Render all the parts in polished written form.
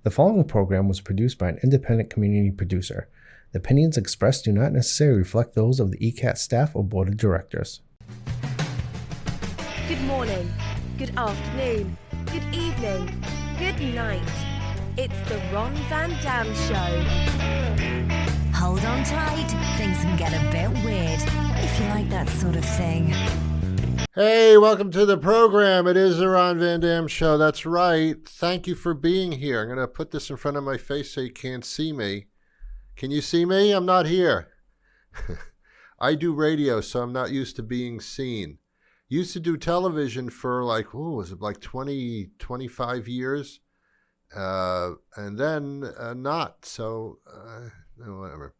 The following program was produced by an independent community producer. The opinions expressed do not necessarily reflect those of the ECAT staff or board of directors. Good morning, good afternoon, good evening, good night. It's the Ron Van Dam Show. Hold on tight, things can get a bit weird, if you like that sort of thing. Hey, welcome to the program. It is the Ron Van Dam Show. That's right. Thank you for being here. I'm going to put this in front of my face so you can't see me. Can you see me? I'm not here. I do radio, so I'm not used to being seen. Used to do television for like, was it like 20, 25 years? And then not. So, whatever.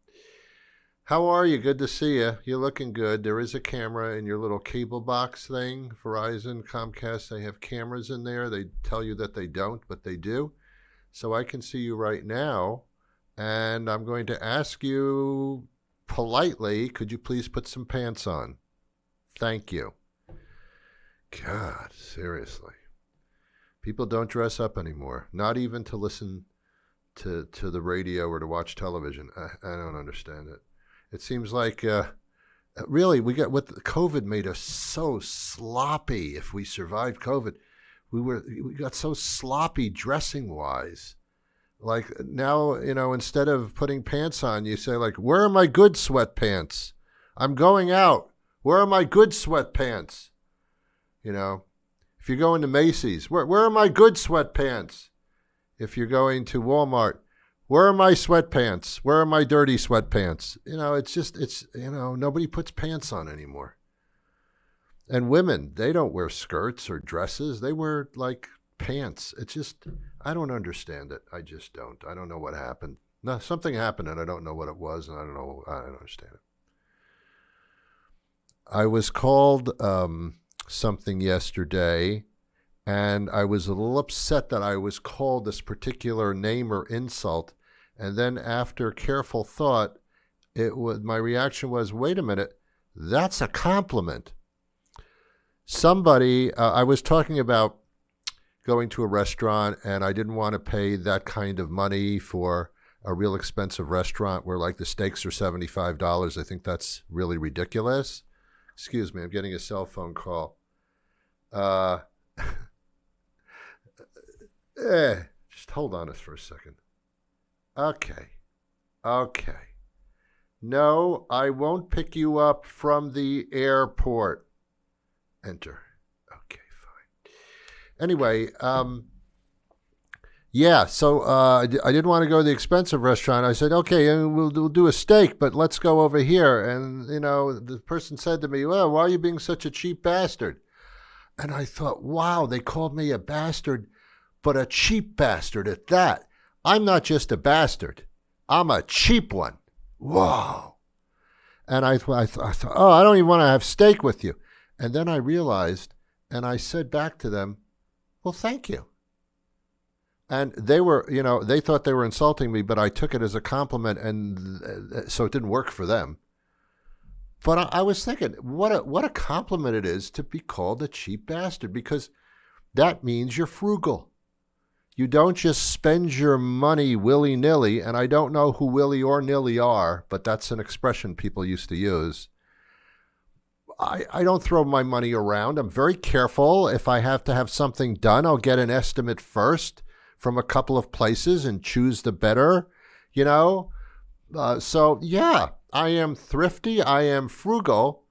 How are you? Good to see you. You're looking good. There is a camera in your little cable box thing. Verizon, Comcast, they have cameras in there. They tell you that they don't, but they do. So I can see you right now. And I'm going to ask you politely, could you please put some pants on? Thank you. God, seriously. People don't dress up anymore, not even to listen to the radio or to watch television. I don't understand it. It seems like, really, COVID made us so sloppy. If we survived COVID, we got so sloppy dressing-wise. Like now, instead of putting pants on, you say like, where are my good sweatpants? I'm going out. Where are my good sweatpants? If you're going to Macy's, where are my good sweatpants? If you're going to Walmart, where are my sweatpants? Where are my dirty sweatpants? Nobody puts pants on anymore. And women, they don't wear skirts or dresses. They wear like pants. I don't understand it. I just don't. I don't know what happened. No, something happened and I don't know what it was and I don't understand it. I was called something yesterday and I was a little upset that I was called this particular name or insult. And then after careful thought, my reaction was, wait a minute, that's a compliment. Somebody, I was talking about going to a restaurant and I didn't want to pay that kind of money for a real expensive restaurant where like the steaks are $75. I think that's really ridiculous. Excuse me, I'm getting a cell phone call. Just hold on for a second. Okay. No, I won't pick you up from the airport. Enter. Okay, fine. Anyway, so I didn't want to go to the expensive restaurant. I said, okay, we'll do a steak, but let's go over here. And, the person said to me, well, why are you being such a cheap bastard? And I thought, wow, they called me a bastard, but a cheap bastard at that. I'm not just a bastard. I'm a cheap one. Whoa. And I thought, I don't even want to have steak with you. And then I realized, and I said back to them, well, thank you. And they were, they thought they were insulting me, but I took it as a compliment, and so it didn't work for them. But I was thinking, what a compliment it is to be called a cheap bastard, because that means you're frugal. You don't just spend your money willy-nilly, and I don't know who willy or nilly are, but that's an expression people used to use. I don't throw my money around. I'm very careful. If I have to have something done, I'll get an estimate first from a couple of places and choose the better, So, yeah, I am thrifty. I am frugal.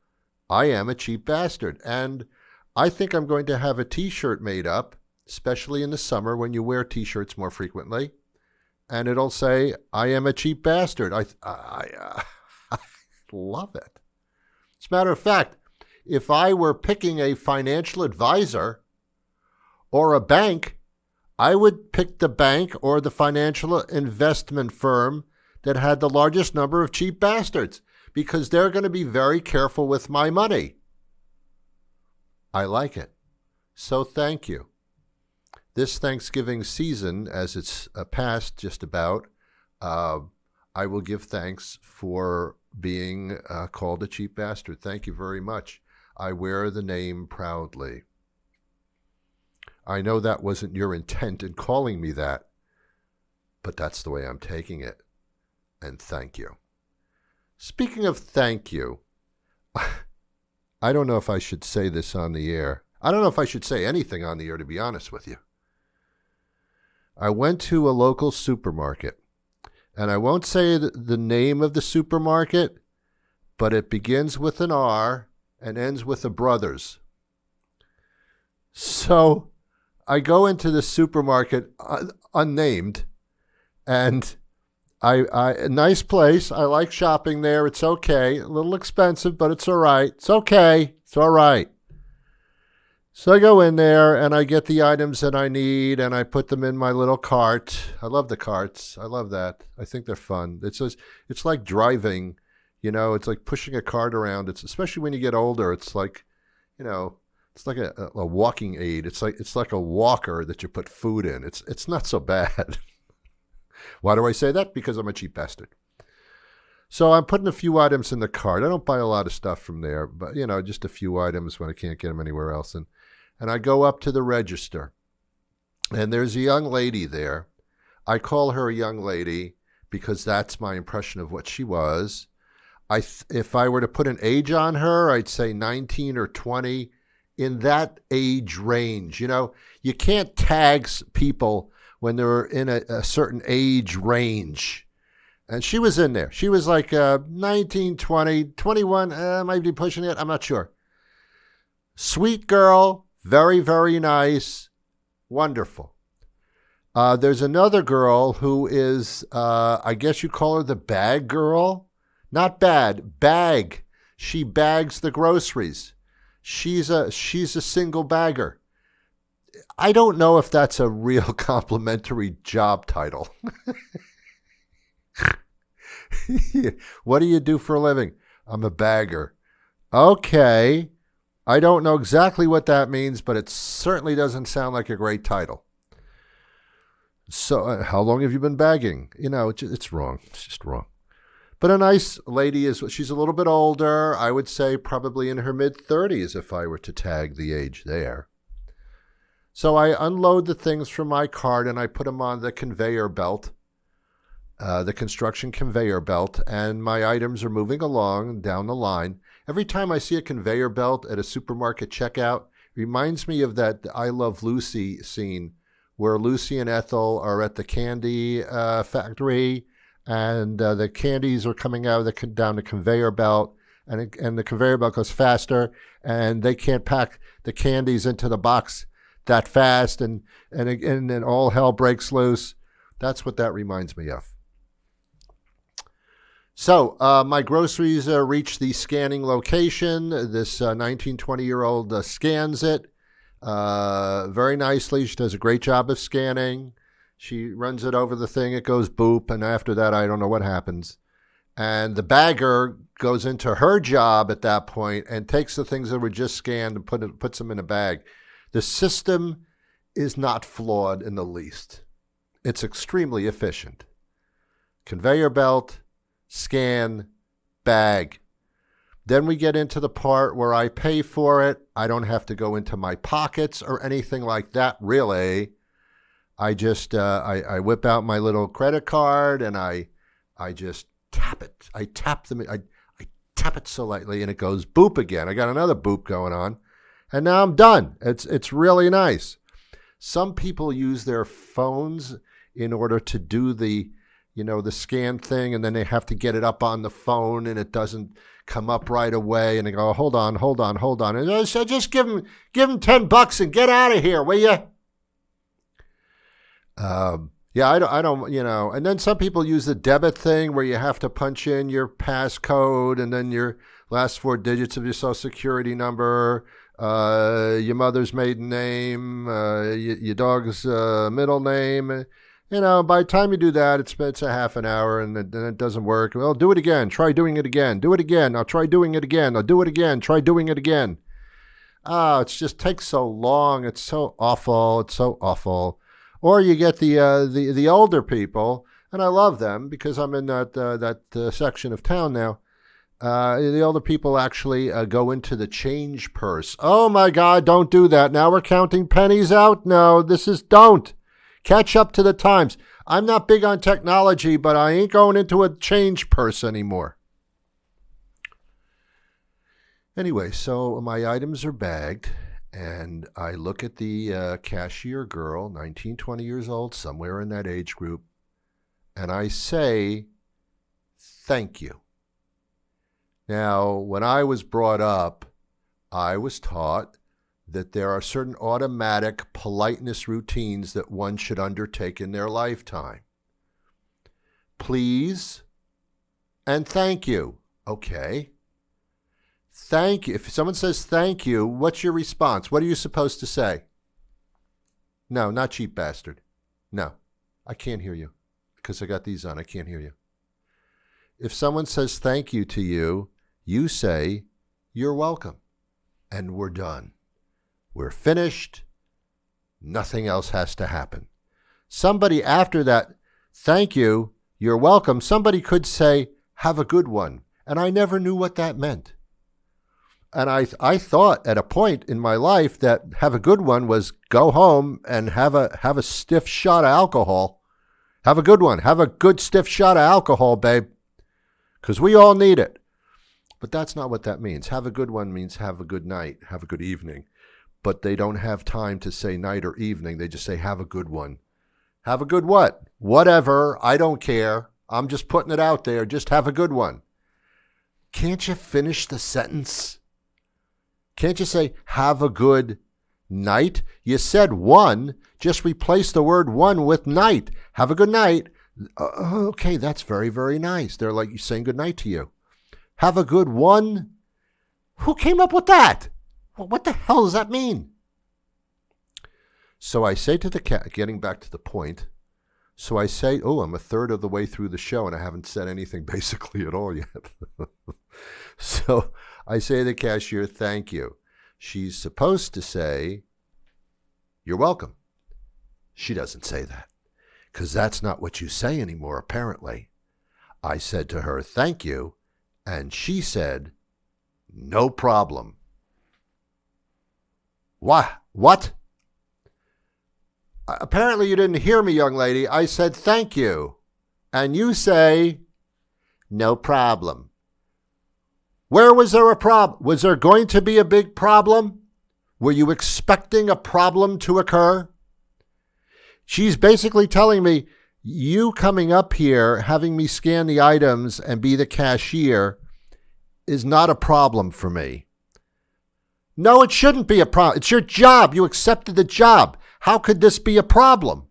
I am a cheap bastard. And I think I'm going to have a T-shirt made up, especially in the summer when you wear T-shirts more frequently. And it'll say, I am a cheap bastard. I love it. As a matter of fact, if I were picking a financial advisor or a bank, I would pick the bank or the financial investment firm that had the largest number of cheap bastards, because they're going to be very careful with my money. I like it. So thank you. This Thanksgiving season, as it's past just about, I will give thanks for being called a cheap bastard. Thank you very much. I wear the name proudly. I know that wasn't your intent in calling me that, but that's the way I'm taking it. And thank you. Speaking of thank you, I don't know if I should say this on the air. I don't know if I should say anything on the air, to be honest with you. I went to a local supermarket, and I won't say the name of the supermarket, but it begins with an R and ends with a Brothers. So I go into the supermarket unnamed, and I nice place. I like shopping there. It's okay. A little expensive, but it's all right. It's okay. It's all right. So I go in there and I get the items that I need and I put them in my little cart. I love the carts. I love that. I think they're fun. It's like driving, it's like pushing a cart around. It's especially when you get older. It's like, it's like a walking aid. It's like a walker that you put food in. It's not so bad. Why do I say that? Because I'm a cheap bastard. So I'm putting a few items in the cart. I don't buy a lot of stuff from there, but, just a few items when I can't get them anywhere else. And I go up to the register, and there's a young lady there. I call her a young lady because that's my impression of what she was. If I were to put an age on her, I'd say 19 or 20, in that age range. You can't tag people when they're in a certain age range. And she was in there. She was like 19, 20, 21, might be pushing it. I'm not sure. Sweet girl, very, very nice, wonderful. There's another girl who is, I guess you call her the bag girl. Not bad, bag. She bags the groceries. She's a single bagger. I don't know if that's a real complimentary job title. What do you do for a living? I'm a bagger. Okay. I don't know exactly what that means, but it certainly doesn't sound like a great title. So how long have you been bagging? It's wrong. It's just wrong. But a nice lady she's a little bit older. I would say probably in her mid-30s if I were to tag the age there. So I unload the things from my cart and I put them on the conveyor belt, the construction conveyor belt, and my items are moving along down the line. Every time I see a conveyor belt at a supermarket checkout, it reminds me of that I Love Lucy scene where Lucy and Ethel are at the candy factory, and the candies are coming out of down the conveyor belt, and the conveyor belt goes faster, and they can't pack the candies into the box that fast, and then all hell breaks loose. That's what that reminds me of. So my groceries reach the scanning location. This 19, 20-year-old scans it very nicely. She does a great job of scanning. She runs it over the thing. It goes boop, and after that, I don't know what happens. And the bagger goes into her job at that point and takes the things that were just scanned and puts them in a bag. The system is not flawed in the least. It's extremely efficient. Conveyor belt, scan, bag. Then we get into the part where I pay for it. I don't have to go into my pockets or anything like that, really. I just, I whip out my little credit card and I just tap it. I tap it so lightly and it goes boop again. I got another boop going on. And now I'm done. It's really nice. Some people use their phones in order to do the scan thing, and then they have to get it up on the phone, and it doesn't come up right away. And they go, hold on. And I said, just give them $10 and get out of here, will you? Yeah, I don't. And then some people use the debit thing where you have to punch in your passcode and then your last 4 digits of your social security number. Your mother's maiden name, your dog's middle name. By the time you do that, it's a half an hour, and then it doesn't work. Well, do it again. Try doing it again. Do it again. I'll try doing it again. I'll do it again. Try doing it again. It just takes so long. It's so awful. It's so awful. Or you get the older people, and I love them because I'm in that section of town now. The older people actually go into the change purse. Oh my God, don't do that. Now we're counting pennies out. No, don't. Catch up to the times. I'm not big on technology, but I ain't going into a change purse anymore. Anyway, so my items are bagged, and I look at the cashier girl, 19, 20 years old, somewhere in that age group, and I say, thank you. Now, when I was brought up, I was taught that there are certain automatic politeness routines that one should undertake in their lifetime. Please and thank you. Okay. Thank you. If someone says thank you, what's your response? What are you supposed to say? No, not cheap bastard. No, I can't hear you because I got these on. I can't hear you. If someone says thank you to you, you say, you're welcome. And we're done. We're finished. Nothing else has to happen. Somebody after that, thank you, you're welcome, somebody could say, have a good one. And I never knew what that meant. And I thought at a point in my life that have a good one was go home and have a stiff shot of alcohol. Have a good one. Have a good stiff shot of alcohol, babe. Because we all need it. But that's not what that means. Have a good one means have a good night, have a good evening. But they don't have time to say night or evening. They just say have a good one. Have a good what? Whatever. I don't care. I'm just putting it out there. Just have a good one. Can't you finish the sentence? Can't you say have a good night? You said one. Just replace the word one with night. Have a good night. Okay, that's very, very nice. They're like saying good night to you. Have a good one. Who came up with that? What the hell does that mean? So I say to the cat, getting back to the point, so I say, oh, I'm a third of the way through the show and I haven't said anything basically at all yet. So I say to the cashier, thank you. She's supposed to say, you're welcome. She doesn't say that because that's not what you say anymore, apparently. I said to her, thank you. And she said, no problem. What? Apparently you didn't hear me, young lady. I said thank you. And you say, no problem. Where was there a problem? Was there going to be a big problem? Were you expecting a problem to occur? She's basically telling me, you coming up here, having me scan the items and be the cashier is not a problem for me. No, it shouldn't be a problem. It's your job. You accepted the job. How could this be a problem?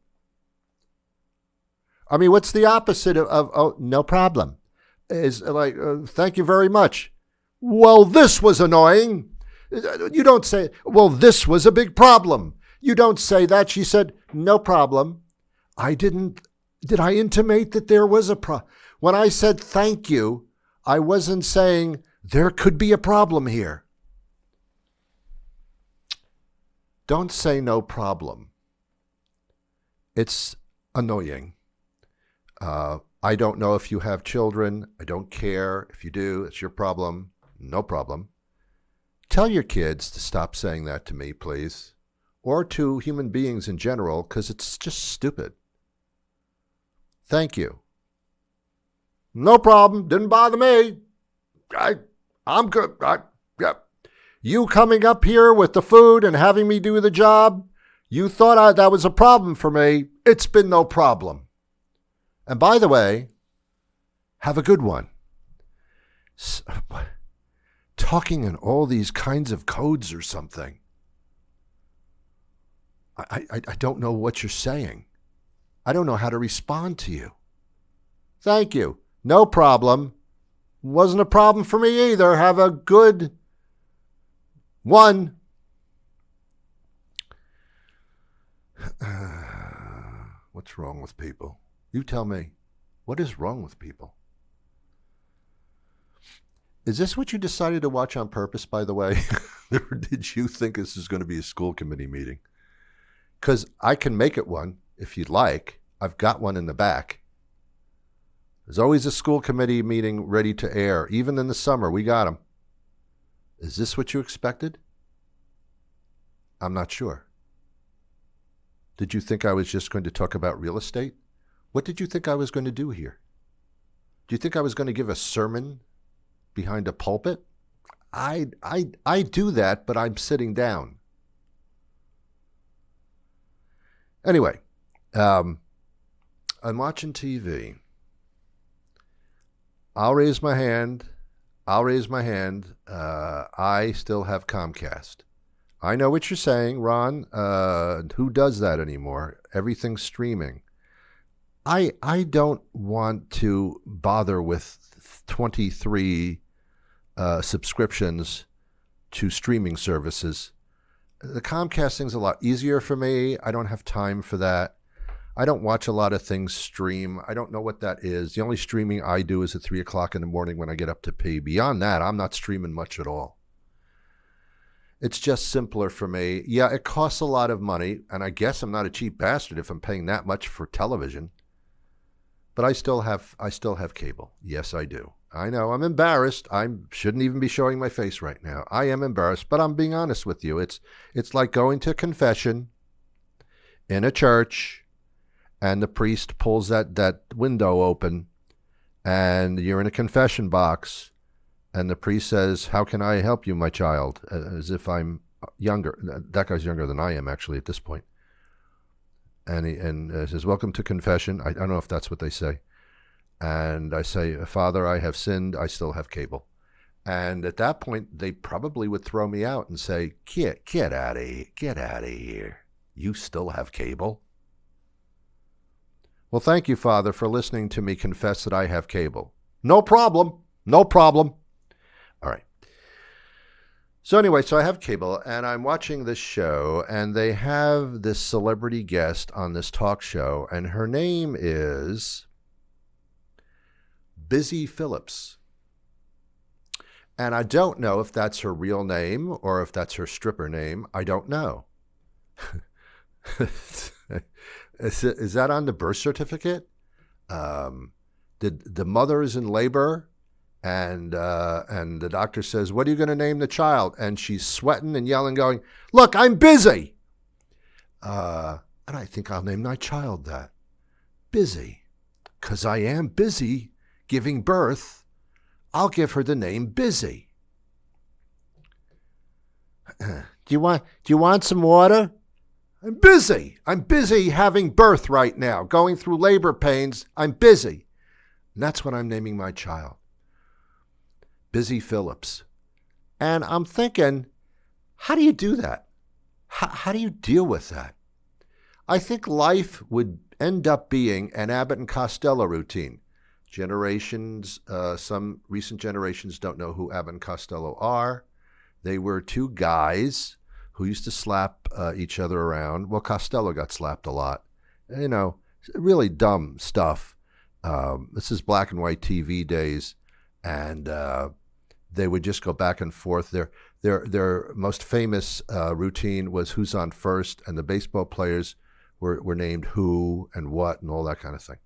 I mean, what's the opposite of oh, no problem? Is like, thank you very much. Well, this was annoying. You don't say, well, this was a big problem. You don't say that. She said, no problem. I didn't. Did I intimate that there was a problem? When I said thank you, I wasn't saying there could be a problem here. Don't say no problem. It's annoying. I don't know if you have children. I don't care. If you do, it's your problem. No problem. Tell your kids to stop saying that to me, please. Or to human beings in general, because it's just stupid. Thank you. No problem. Didn't bother me. I'm good. Yeah. You coming up here with the food and having me do the job, you thought that was a problem for me. It's been no problem. And by the way, have a good one. Talking in all these kinds of codes or something. I don't know what you're saying. I don't know how to respond to you. Thank you. No problem. Wasn't a problem for me either. Have a good one. What's wrong with people? You tell me. What is wrong with people? Is this what you decided to watch on purpose, by the way? Or did you think this is going to be a school committee meeting? Because I can make it one if you'd like. I've got one in the back. There's always a school committee meeting ready to air. Even in the summer, we got them. Is this what you expected? I'm not sure. Did you think I was just going to talk about real estate? What did you think I was going to do here? Do you think I was going to give a sermon behind a pulpit? I do that, but I'm sitting down. Anyway, I'm watching TV. I'll raise my hand. I still have Comcast. I know what you're saying, Ron. Who does that anymore? Everything's streaming. I don't want to bother with 23 subscriptions to streaming services. The Comcast thing's a lot easier for me. I don't have time for that. I don't watch a lot of things stream. I don't know what that is. The only streaming I do is at 3 o'clock in the morning when I get up to pee. Beyond that, I'm not streaming much at all. It's just simpler for me. Yeah, it costs a lot of money, and I guess I'm not a cheap bastard if I'm paying that much for television. But I still have cable. Yes, I do. I know, I'm embarrassed. I shouldn't even be showing my face right now. I am embarrassed, but I'm being honest with you. It's like going to confession in a church, and the priest pulls that window open, and you're in a confession box, and the priest says, "How can I help you, my child?" As if I'm younger. That guy's younger than I am, actually, at this point. And he says, "Welcome to confession." I don't know if that's what they say. And I say, "Father, I have sinned. I still have cable." And at that point, they probably would throw me out and say, Get out of here. Get out of here. You still have cable?" Well, thank you, Father, for listening to me confess that I have cable. No problem. No problem. All right. So anyway, I have cable, and I'm watching this show, and they have this celebrity guest on this talk show, and her name is Busy Phillips. And I don't know if that's her real name or if that's her stripper name. I don't know. Is that on the birth certificate? The mother is in labor, and the doctor says, "What are you going to name the child?" And she's sweating and yelling, going, "Look, I'm busy." And I think I'll name my child that. Busy. Because I am busy giving birth. I'll give her the name Busy. Do you want some water? I'm busy. I'm busy having birth right now, going through labor pains. I'm busy. And that's what I'm naming my child. Busy Phillips. And I'm thinking, how do you do that? How do you deal with that? I think life would end up being an Abbott and Costello routine. Some recent generations don't know who Abbott and Costello are. They were two guys who used to slap each other around. Well, Costello got slapped a lot. You know, really dumb stuff. This is black and white TV days, and they would just go back and forth. Their most famous routine was Who's on First, and the baseball players were named Who and What and all that kind of thing.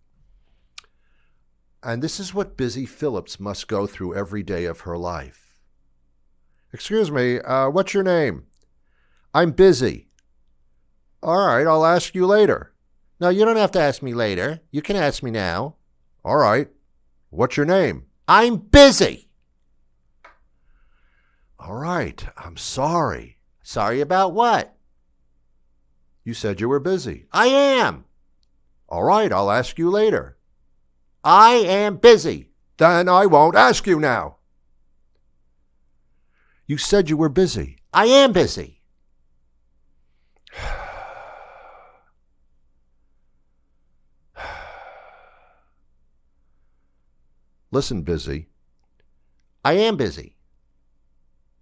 And this is what Busy Phillips must go through every day of her life. "Excuse me, what's your name?" "I'm busy." "All right, I'll ask you later." "No, you don't have to ask me later. You can ask me now." "All right. What's your name?" "I'm busy." "All right, I'm sorry." "Sorry about what?" "You said you were busy." "I am." "All right, I'll ask you later." "I am busy." "Then I won't ask you now." "You said you were busy." "I am busy." "Listen, Busy. I am busy."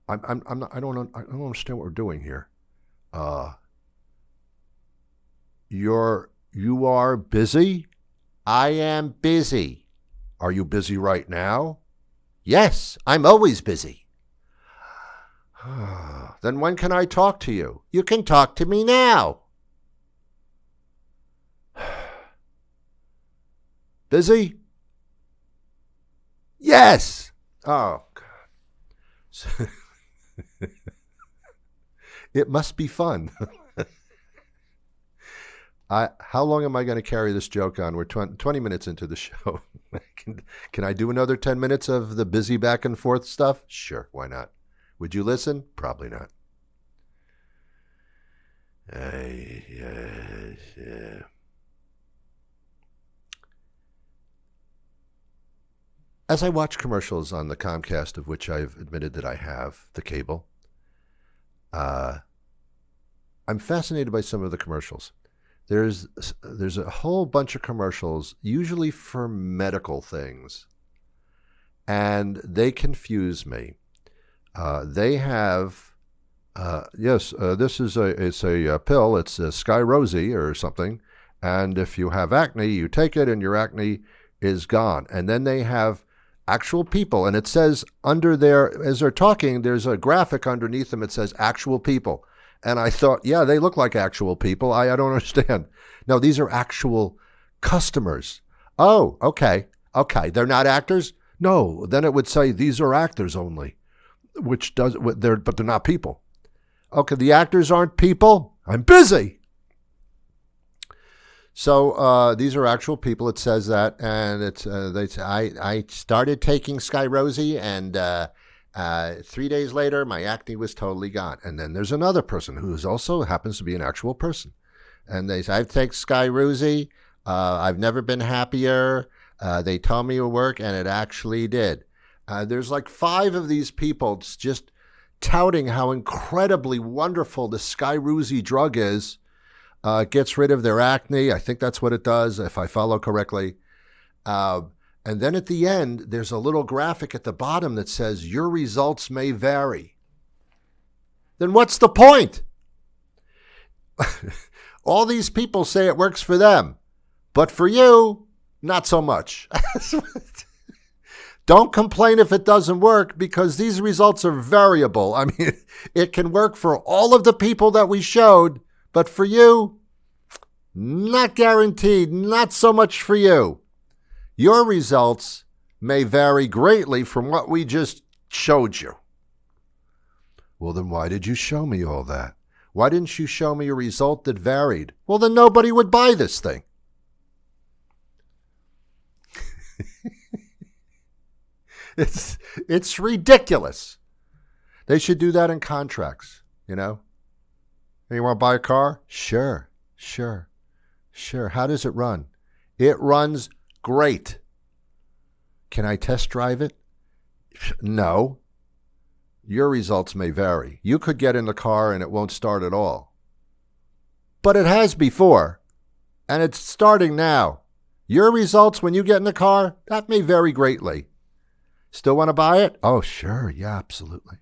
I don't understand what we're doing here. You are busy? "I am busy." "Are you busy right now?" "Yes, I'm always busy." "Then when can I talk to you?" "You can talk to me now." "Busy?" "Yes." Oh, God. It must be fun. How long am I going to carry this joke on? We're 20 minutes into the show. Can I do another 10 minutes of the busy back and forth stuff? Sure, why not? Would you listen? Probably not. As I watch commercials on the Comcast, of which I've admitted that I have, the cable, I'm fascinated by some of the commercials. There's a whole bunch of commercials, usually for medical things, and they confuse me. They have, this is a pill. It's a Sky Rosy or something, and if you have acne, you take it, and your acne is gone. And then they have actual people, and it says under there, as they're talking, there's a graphic underneath them. It says actual people. And I thought, yeah, they look like actual people. I don't understand. No, these are actual customers. Oh, okay. They're not actors? No, then it would say these are actors only, but they're not people. Okay, the actors aren't people? I'm busy. So these are actual people. It says that, and I started taking Sky Rosy, and 3 days later, my acne was totally gone. And then there's another person who also happens to be an actual person. And they say, I've taken Sky Rosy. I've never been happier. They told me it would work, and it actually did. There's like 5 of these people just touting how incredibly wonderful the Sky Rosy drug is. Gets rid of their acne. I think that's what it does, if I follow correctly. And then at the end, there's a little graphic at the bottom that says, your results may vary. Then what's the point? All these people say it works for them, but for you, not so much. Don't complain if it doesn't work, because these results are variable. I mean, it can work for all of the people that we showed, but for you, not guaranteed, not so much for you. Your results may vary greatly from what we just showed you. Well, then why did you show me all that? Why didn't you show me a result that varied? Well, then nobody would buy this thing. It's ridiculous. They should do that in contracts, you know? Hey, you want to buy a car? Sure. How does it run? It runs great. Can I test drive it? No. Your results may vary. You could get in the car and it won't start at all. But it has before, and it's starting now. Your results when you get in the car, that may vary greatly. Still want to buy it? Oh, sure. Yeah, absolutely.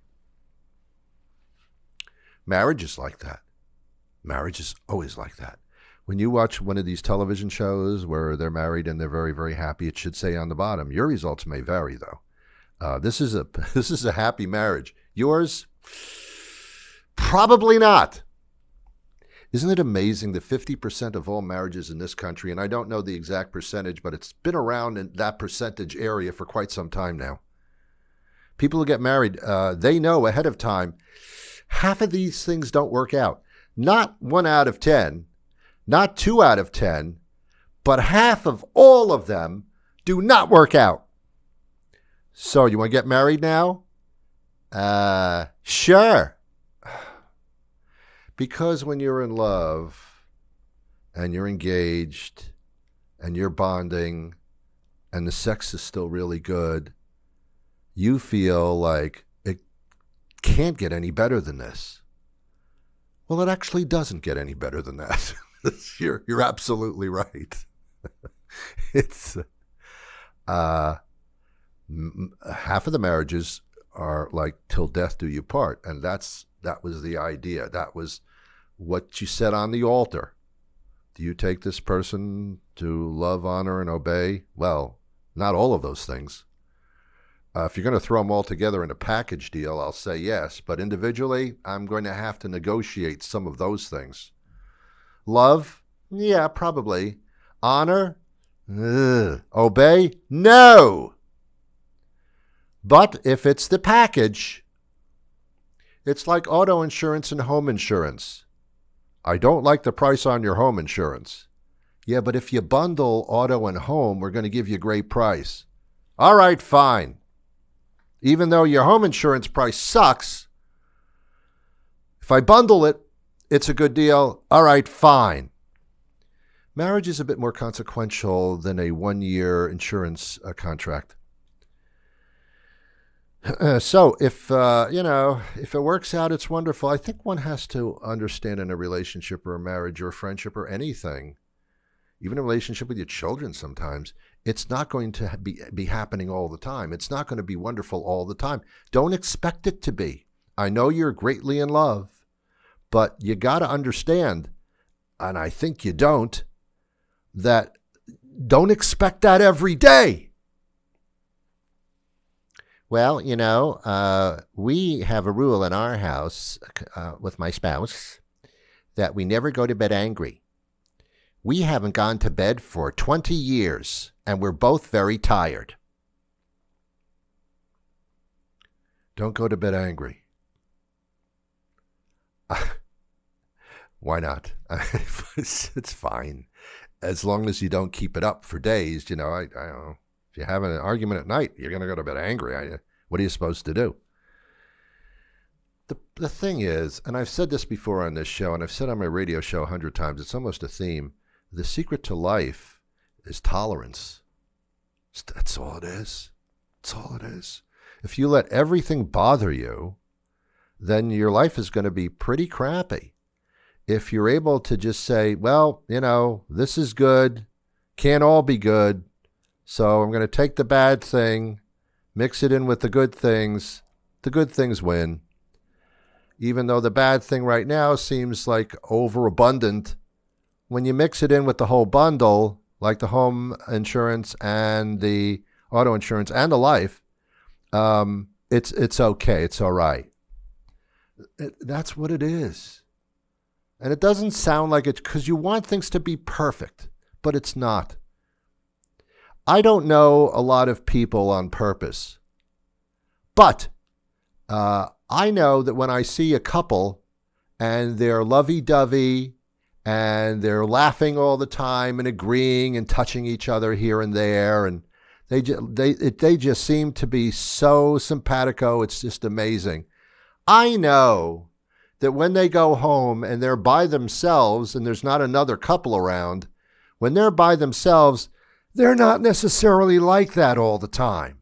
Marriage is like that. Marriage is always like that. When you watch one of these television shows where they're married and they're very, very happy, it should say on the bottom, your results may vary, though. This is a happy marriage. Yours? Probably not. Isn't it amazing that 50% of all marriages in this country, and I don't know the exact percentage, but it's been around in that percentage area for quite some time now. People who get married, they know ahead of time, half of these things don't work out. Not 1 out of 10, not 2 out of 10, but half of all of them do not work out. So you want to get married now? Sure. Because when you're in love and you're engaged and you're bonding and the sex is still really good, you feel like it can't get any better than this. Well, it actually doesn't get any better than that. You're absolutely right. It's half of the marriages are like till death do you part, and that was the idea. That was what you said on the altar. Do you take this person to love, honor, and obey? Well, not all of those things. If you're going to throw them all together in a package deal, I'll say yes. But individually, I'm going to have to negotiate some of those things. Love? Yeah, probably. Honor? Ugh. Obey? No! But if it's the package, it's like auto insurance and home insurance. I don't like the price on your home insurance. Yeah, but if you bundle auto and home, we're going to give you a great price. All right, fine. Even though your home insurance price sucks, if I bundle it, it's a good deal. All right, fine. Marriage is a bit more consequential than a one-year insurance contract. So if if it works out, it's wonderful. I think one has to understand in a relationship or a marriage or a friendship or anything, even a relationship with your children sometimes, it's not going to be happening all the time. It's not going to be wonderful all the time. Don't expect it to be. I know you're greatly in love, but you got to understand, and I think you don't expect that every day. Well, we have a rule in our house with my spouse that we never go to bed angry. We haven't gone to bed for 20 years, and we're both very tired. Don't go to bed angry. Why not? It's fine. As long as you don't keep it up for days, I don't know. If you have an argument at night, you're going to go to bed angry. What are you supposed to do? The thing is, and I've said this before on this show, and I've said on my radio show 100 times, it's almost a theme. The secret to life is tolerance. That's all it is. That's all it is. If you let everything bother you, then your life is going to be pretty crappy. If you're able to just say, well, this is good, can't all be good, so I'm going to take the bad thing, mix it in with the good things win. Even though the bad thing right now seems like overabundant, when you mix it in with the whole bundle, like the home insurance and the auto insurance and the life, it's okay. It's all right. That's what it is. And it doesn't sound like it because you want things to be perfect, but it's not. I don't know a lot of people on purpose, but I know that when I see a couple and they're lovey-dovey and they're laughing all the time and agreeing and touching each other here and there, and they just seem to be so simpatico. It's just amazing. I know that when they go home and they're by themselves and there's not another couple around, when they're by themselves, they're not necessarily like that all the time.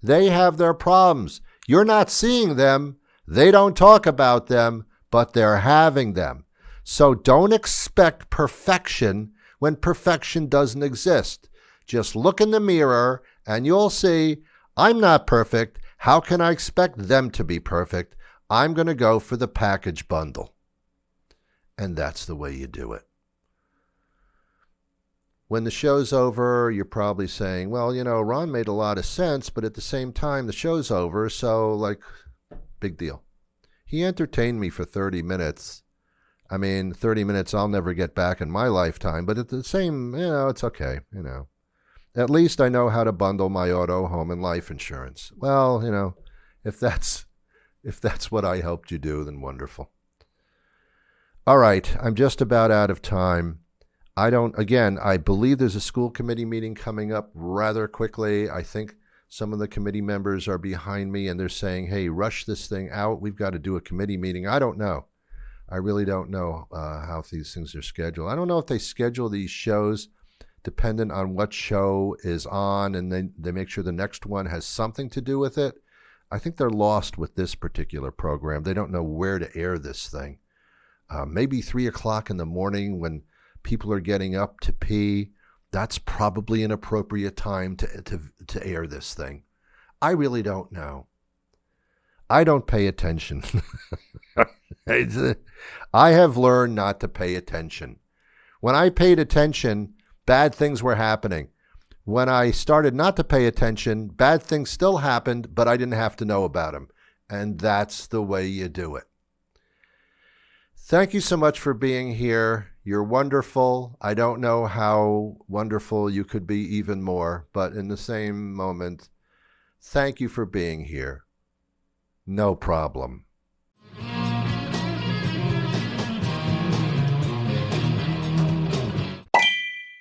They have their problems. You're not seeing them. They don't talk about them, but they're having them. So don't expect perfection when perfection doesn't exist. Just look in the mirror and you'll see, I'm not perfect. How can I expect them to be perfect? I'm going to go for the package bundle. And that's the way you do it. When the show's over, you're probably saying, well, Ron made a lot of sense, but at the same time, the show's over, so, big deal. He entertained me for 30 minutes. 30 minutes I'll never get back in my lifetime, but at the same, it's okay, At least I know how to bundle my auto, home, and life insurance. Well, if that's what I helped you do, then wonderful. All right, I'm just about out of time. I believe there's a school committee meeting coming up rather quickly. I think some of the committee members are behind me and they're saying, hey, rush this thing out. We've got to do a committee meeting. I don't know. I really don't know how these things are scheduled. I don't know if they schedule these shows dependent on what show is on and then they make sure the next one has something to do with it. I think they're lost with this particular program. They don't know where to air this thing. Maybe 3 o'clock in the morning when people are getting up to pee, that's probably an appropriate time to air this thing. I really don't know. I don't pay attention. I have learned not to pay attention. When I paid attention, bad things were happening. When I started not to pay attention, bad things still happened, but I didn't have to know about them. And that's the way you do it. Thank you so much for being here. You're wonderful. I don't know how wonderful you could be even more, but in the same moment, thank you for being here. No problem.